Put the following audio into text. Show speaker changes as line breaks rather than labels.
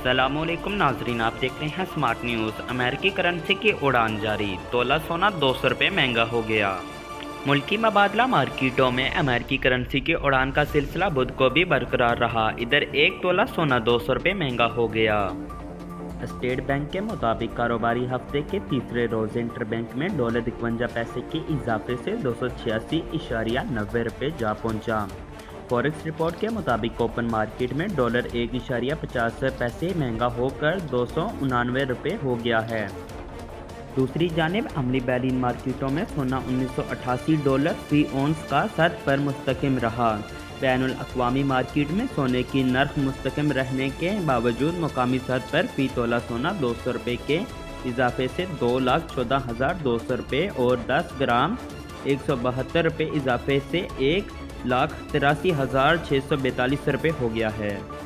अस्सलाम वालेकुम नाजरीन, आप देख रहे हैं स्मार्ट न्यूज़। अमेरिकी करेंसी की उड़ान जारी, तोला सोना 200 रुपये महंगा हो गया। मुल्की मबादला मार्केटों में अमेरिकी करेंसी की उड़ान का सिलसिला बुध को भी बरकरार रहा। इधर एक तोला सोना 200 रुपये महंगा हो गया। स्टेट बैंक के मुताबिक कारोबारी हफ्ते के तीसरे रोज़ इंटरबैंक में $51 पैसे के इजाफे से 286.90 रुपये जा पहुंचा। फॉरेक्स रिपोर्ट के मुताबिक ओपन मार्केट में $1.50 पैसे महंगा होकर 299 रुपये हो गया है। दूसरी जानिब अमली बैलिन मार्केटों में सोना $1988 फी औंस का सर पर मुस्तकिम रहा। बैनुल अक़वामी मार्केट में सोने की नर्ख मुस्तकिम रहने के बावजूद मुकामी सर पर फी तोला सोना 200 रुपये के इजाफे से 2,14,200 रुपये और 10 ग्राम 172 रुपये इजाफे से 1,83,642 रुपये हो गया है।